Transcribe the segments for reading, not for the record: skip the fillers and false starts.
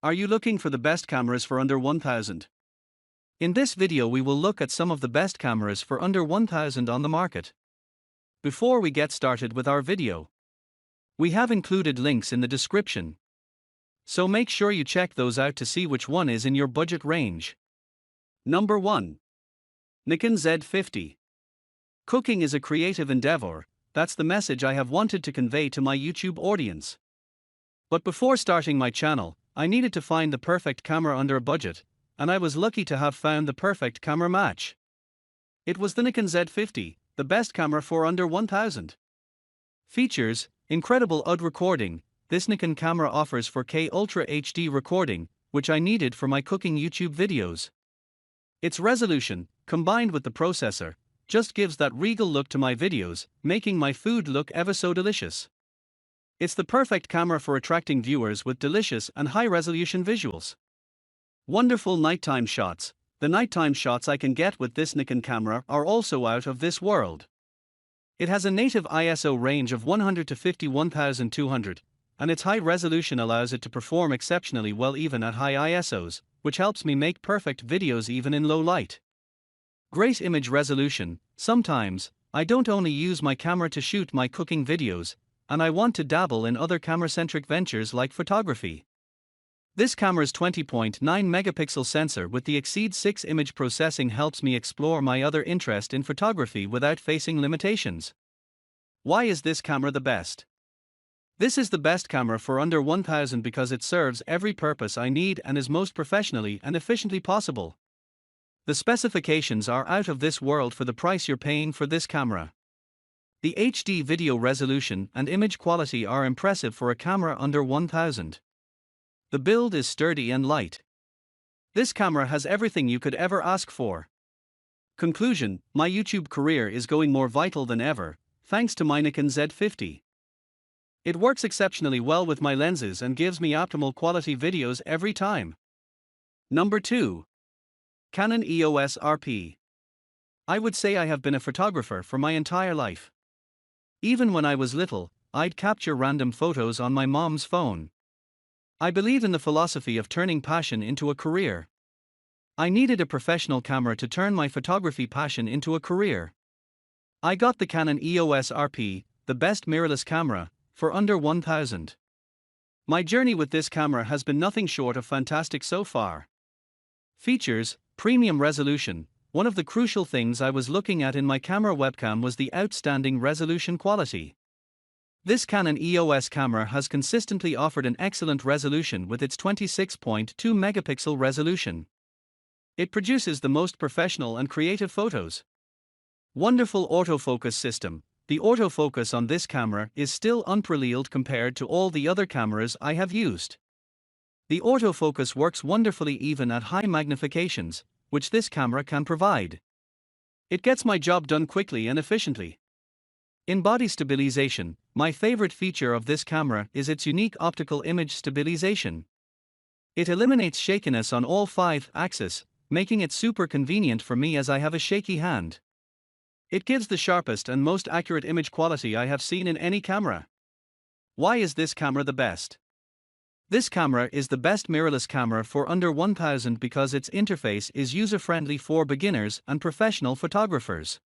Are you looking for the best cameras for under 1000? In this video we will look at some of the best cameras for under 1000 on the market. Before we get started with our video, we have included links in the description, so make sure you check those out to see which one is in your budget range. Number 1. Nikon Z50. Cooking is a creative endeavor, that's the message I have wanted to convey to my YouTube audience. But before starting my channel, I needed to find the perfect camera under a budget, and I was lucky to have found the perfect camera match. It was the Nikon Z50, the best camera for under 1000. Features: incredible UD recording. This Nikon camera offers 4K Ultra HD recording, which I needed for my cooking YouTube videos. Its resolution, combined with the processor, just gives that regal look to my videos, making my food look ever so delicious. It's the perfect camera for attracting viewers with delicious and high-resolution visuals. Wonderful nighttime shots. The nighttime shots I can get with this Nikon camera are also out of this world. It has a native ISO range of 100 to 51200, and its high resolution allows it to perform exceptionally well even at high ISOs, which helps me make perfect videos even in low light. Great image resolution. Sometimes, I don't only use my camera to shoot my cooking videos, and I want to dabble in other camera-centric ventures like photography. This camera's 20.9 megapixel sensor with the X-T3 image processing helps me explore my other interest in photography without facing limitations. Why is this camera the best? This is the best camera for under 1000 because it serves every purpose I need and is most professionally and efficiently possible. The specifications are out of this world for the price you're paying for this camera. The HD video resolution and image quality are impressive for a camera under 1000. The build is sturdy and light. This camera has everything you could ever ask for. Conclusion: my YouTube career is going more vital than ever, thanks to my Nikon Z50. It works exceptionally well with my lenses and gives me optimal quality videos every time. Number 2. Canon EOS RP. I would say I have been a photographer for my entire life. Even when I was little, I'd capture random photos on my mom's phone. I believe in the philosophy of turning passion into a career. I needed a professional camera to turn my photography passion into a career. I got the Canon EOS RP, the best mirrorless camera, for under 1000. My journey with this camera has been nothing short of fantastic so far. Features: premium resolution. One of the crucial things I was looking at in my camera webcam was the outstanding resolution quality. This Canon EOS camera has consistently offered an excellent resolution with its 26.2 megapixel resolution. It produces the most professional and creative photos. Wonderful autofocus system. The autofocus on this camera is still unparalleled compared to all the other cameras I have used. The autofocus works wonderfully even at high magnifications, which this camera can provide. It gets my job done quickly and efficiently. In body stabilization, my favorite feature of this camera is its unique optical image stabilization. It eliminates shakiness on all 5 axes, making it super convenient for me as I have a shaky hand. It gives the sharpest and most accurate image quality I have seen in any camera. Why is this camera the best? This camera is the best mirrorless camera for under 1000 because its interface is user-friendly for beginners and professional photographers.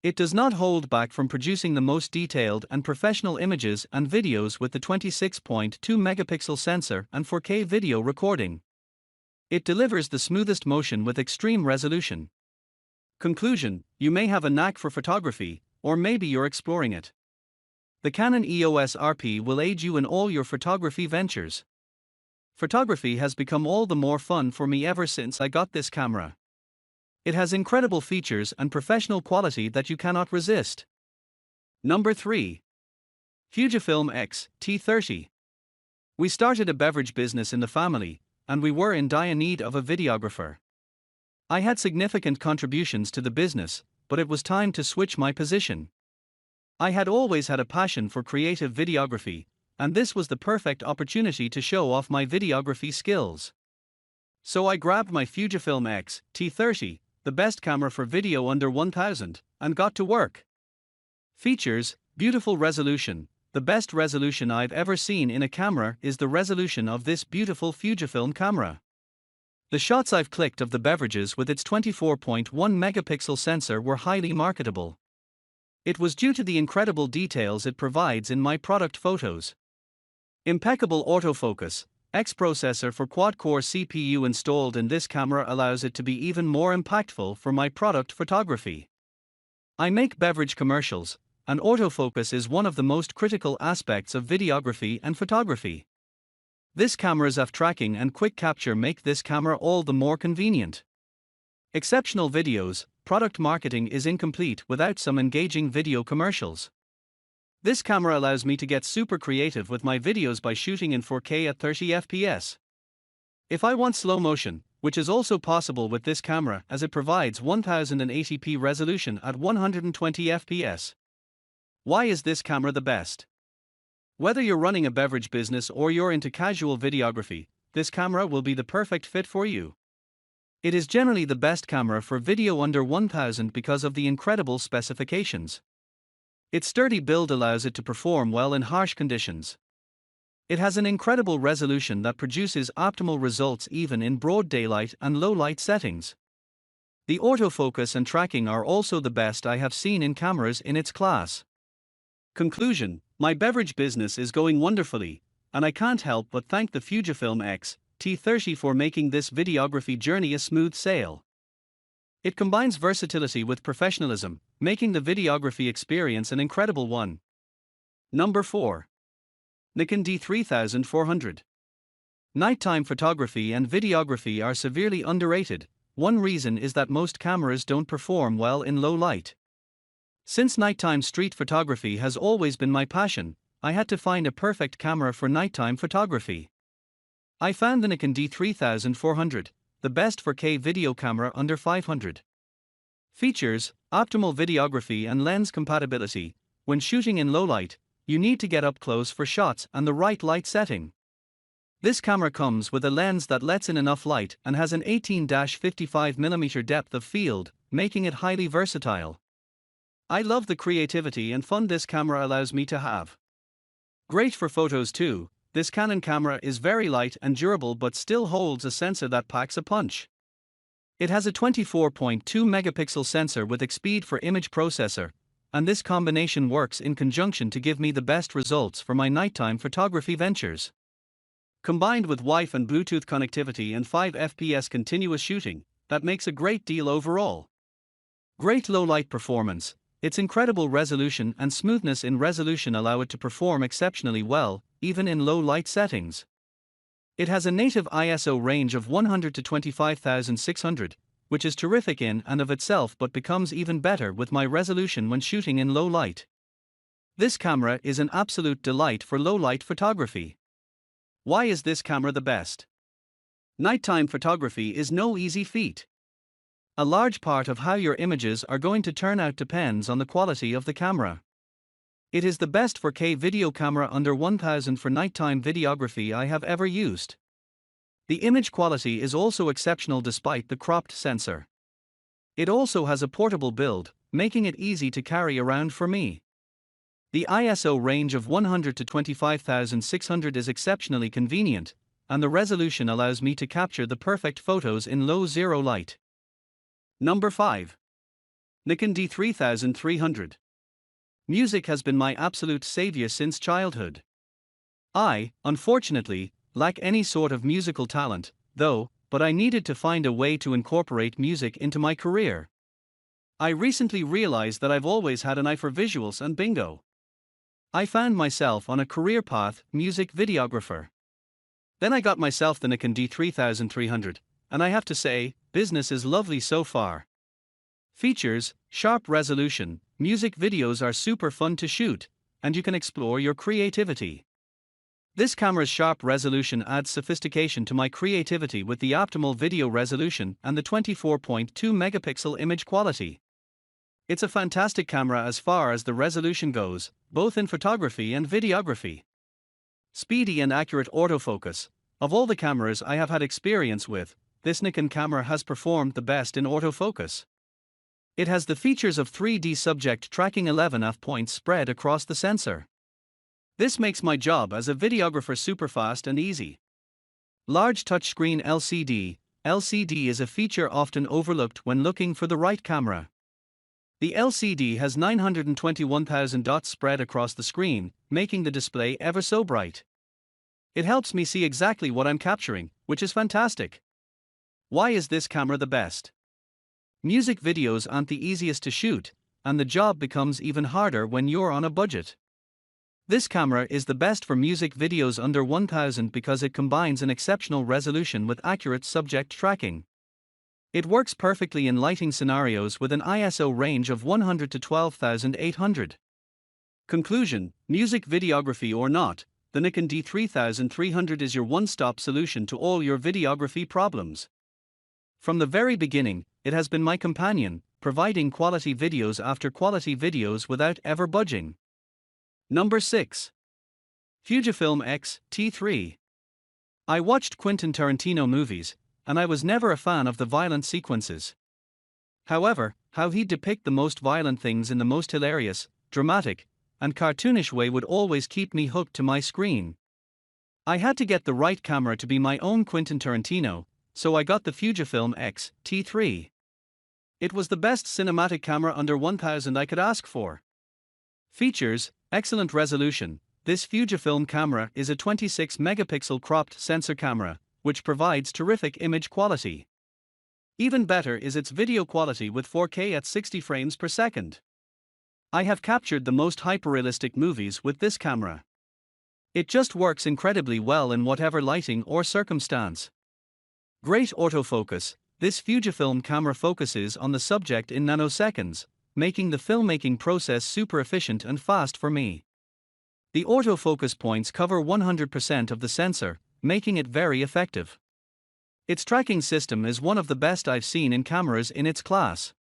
It does not hold back from producing the most detailed and professional images and videos with the 26.2 megapixel sensor and 4K video recording. It delivers the smoothest motion with extreme resolution. Conclusion: you may have a knack for photography, or maybe you're exploring it. The Canon EOS RP will aid you in all your photography ventures. Photography has become all the more fun for me ever since I got this camera. It has incredible features and professional quality that you cannot resist. Number 3. Fujifilm X-T3. We started a beverage business in the family, and we were in dire need of a videographer. I had significant contributions to the business, but it was time to switch my position. I had always had a passion for creative videography, and this was the perfect opportunity to show off my videography skills. So I grabbed my Fujifilm X-T3, the best camera for video under 1000, and got to work. Features: beautiful resolution. the best resolution I've ever seen in a camera is the resolution of this beautiful Fujifilm camera. The shots I've clicked of the beverages with its 24.1 megapixel sensor were highly marketable. It was due to the incredible details it provides in my product photos. Impeccable autofocus. X processor for quad-core CPU installed in this camera allows it to be even more impactful for my product photography. I make beverage commercials, and autofocus is one of the most critical aspects of videography and photography. This camera's f-tracking and quick capture make this camera all the more convenient. Exceptional videos. Product marketing is incomplete without some engaging video commercials. This camera allows me to get super creative with my videos by shooting in 4K at 30 FPS. If I want slow motion, which is also possible with this camera as it provides 1080p resolution at 120 FPS. Why is this camera the best? Whether you're running a beverage business or you're into casual videography, this camera will be the perfect fit for you. It is generally the best camera for video under 1000 because of the incredible specifications. Its sturdy build allows it to perform well in harsh conditions. It has an incredible resolution that produces optimal results even in broad daylight and low light settings. The autofocus and tracking are also the best I have seen in cameras in its class. Conclusion: my beverage business is going wonderfully, and I can't help but thank the Fujifilm X-T3 for making this videography journey a smooth sail. It combines versatility with professionalism, making the videography experience an incredible one. Number 4. Nikon D3400. Nighttime photography and videography are severely underrated. One reason is that most cameras don't perform well in low light. Since nighttime street photography has always been my passion, I had to find a perfect camera for nighttime photography. I found the Nikon D3400, the best 4K video camera under 500. Features: optimal videography and lens compatibility. When shooting in low light, you need to get up close for shots and the right light setting. This camera comes with a lens that lets in enough light and has an 18-55mm depth of field, making it highly versatile. I love the creativity and fun this camera allows me to have. Great for photos too. This Canon camera is very light and durable but still holds a sensor that packs a punch. It has a 24.2 megapixel sensor with X-Speed for image processor, and this combination works in conjunction to give me the best results for my nighttime photography ventures. Combined with Wi-Fi and Bluetooth connectivity and 5 FPS continuous shooting, that makes a great deal overall. Great low-light performance. Its incredible resolution and smoothness in resolution allow it to perform exceptionally well, even in low light settings. It has a native ISO range of 100 to 25,600, which is terrific in and of itself but becomes even better with my resolution when shooting in low light. This camera is an absolute delight for low light photography. Why is this camera the best? Nighttime photography is no easy feat. A large part of how your images are going to turn out depends on the quality of the camera. It is the best 4K video camera under 1000 for nighttime videography I have ever used. The image quality is also exceptional despite the cropped sensor. It also has a portable build, making it easy to carry around for me. The ISO range of 100 to 25,600 is exceptionally convenient, and the resolution allows me to capture the perfect photos in low zero light. Number 5. Nikon D3300. Music has been my absolute savior since childhood. I, unfortunately, lack any sort of musical talent, though, but I needed to find a way to incorporate music into my career. I recently realized that I've always had an eye for visuals and bingo. I found myself on a career path, music videographer. Then I got myself the Nikon D3300, and I have to say, business is lovely so far. Features: sharp resolution, music videos are super fun to shoot, and you can explore your creativity. This camera's sharp resolution adds sophistication to my creativity with the optimal video resolution and the 24.2 megapixel image quality. It's a fantastic camera as far as the resolution goes, both in photography and videography. Speedy and accurate autofocus. Of all the cameras I have had experience with, this Nikon camera has performed the best in autofocus. It has the features of 3D subject tracking 11 f points spread across the sensor. This makes my job as a videographer super fast and easy. Large touchscreen LCD. LCD is a feature often overlooked when looking for the right camera. The LCD has 921,000 dots spread across the screen, making the display ever so bright. It helps me see exactly what I'm capturing, which is fantastic. Why is this camera the best? Music videos aren't the easiest to shoot, and the job becomes even harder when you're on a budget. This camera is the best for music videos under 1000 because it combines an exceptional resolution with accurate subject tracking. It works perfectly in lighting scenarios with an ISO range of 100 to 12,800. Conclusion: music videography or not, the Nikon D3300 is your one-stop solution to all your videography problems. From the very beginning, it has been my companion, providing quality videos after quality videos without ever budging. Number 6. Fujifilm X-T3. I watched Quentin Tarantino movies, and I was never a fan of the violent sequences. However, how he'd depict the most violent things in the most hilarious, dramatic, and cartoonish way would always keep me hooked to my screen. I had to get the right camera to be my own Quentin Tarantino, so I got the Fujifilm X-T3. It was the best cinematic camera under 1000 I could ask for. Features: excellent resolution. This Fujifilm camera is a 26 megapixel cropped sensor camera, which provides terrific image quality. Even better is its video quality with 4K at 60 frames per second. I have captured the most hyperrealistic movies with this camera. It just works incredibly well in whatever lighting or circumstance. Great autofocus. This Fujifilm camera focuses on the subject in nanoseconds, making the filmmaking process super efficient and fast for me. The autofocus points cover 100% of the sensor, making it very effective. Its tracking system is one of the best I've seen in cameras in its class.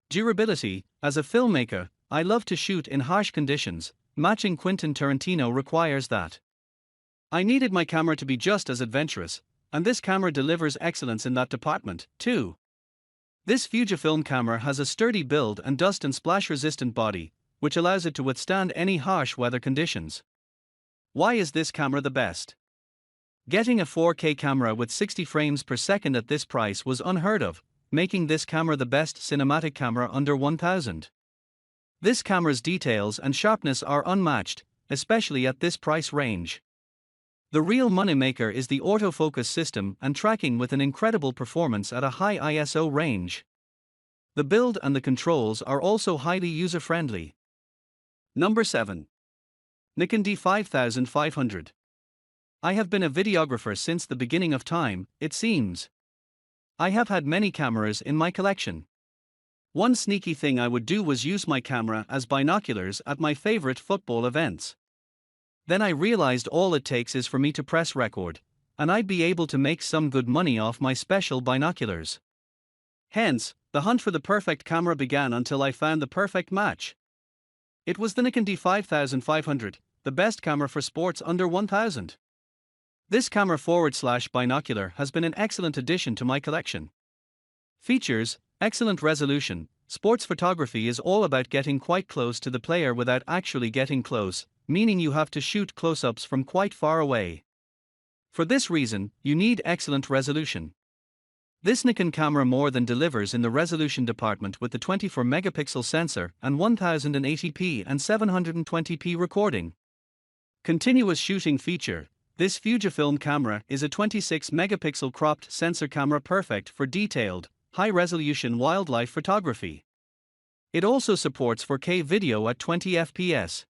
Durability. As a filmmaker, I love to shoot in harsh conditions. Matching Quentin Tarantino requires that. I needed my camera to be just as adventurous, and this camera delivers excellence in that department, too. This Fujifilm camera has a sturdy build and dust and splash resistant body, which allows it to withstand any harsh weather conditions. Why is this camera the best? Getting a 4K camera with 60 frames per second at this price was unheard of, making this camera the best cinematic camera under 1000. This camera's details and sharpness are unmatched, especially at this price range. The real moneymaker is the autofocus system and tracking with an incredible performance at a high ISO range. The build and the controls are also highly user-friendly. Number 7. Nikon D5500. I have been a videographer since the beginning of time, it seems. I have had many cameras in my collection. One sneaky thing I would do was use my camera as binoculars at my favorite football events. Then I realized all it takes is for me to press record, and I'd be able to make some good money off my special binoculars. Hence, the hunt for the perfect camera began until I found the perfect match. It was the Nikon D5500, the best camera for sports under 1000. This camera / binocular has been an excellent addition to my collection. Features: excellent resolution. Sports photography is all about getting quite close to the player without actually getting close, meaning you have to shoot close-ups from quite far away. For this reason, you need excellent resolution. This Nikon camera more than delivers in the resolution department with the 24 megapixel sensor and 1080p and 720p recording. Continuous shooting feature. This Fujifilm camera is a 26 megapixel cropped sensor camera perfect for detailed, high-resolution wildlife photography. It also supports 4K video at 20 fps.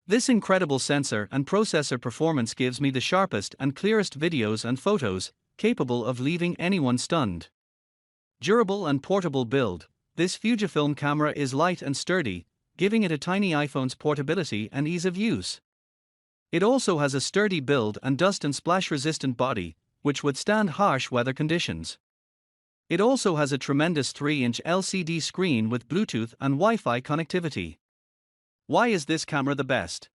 This incredible sensor and processor performance gives me the sharpest and clearest videos and photos, capable of leaving anyone stunned. Durable and portable build. This Fujifilm camera is light and sturdy, giving it a tiny iPhone's portability and ease of use. It also has a sturdy build and dust and splash resistant body, which withstand harsh weather conditions. It also has a tremendous 3-inch LCD screen with Bluetooth and Wi-Fi connectivity. Why is this camera the best?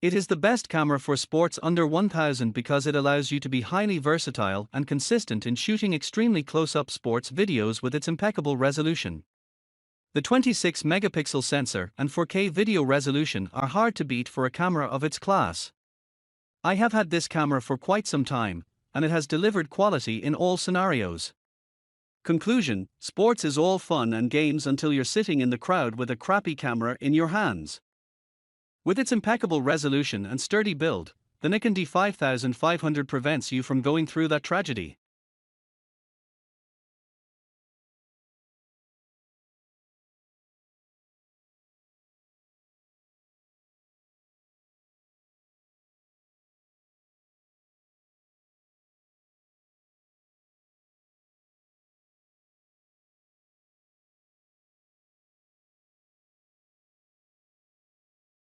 It is the best camera for sports under 1000 because it allows you to be highly versatile and consistent in shooting extremely close-up sports videos with its impeccable resolution. The 26 megapixel sensor and 4K video resolution are hard to beat for a camera of its class. I have had this camera for quite some time, and it has delivered quality in all scenarios. Conclusion: sports is all fun and games until you're sitting in the crowd with a crappy camera in your hands. With its impeccable resolution and sturdy build, the Nikon D5500 prevents you from going through that tragedy.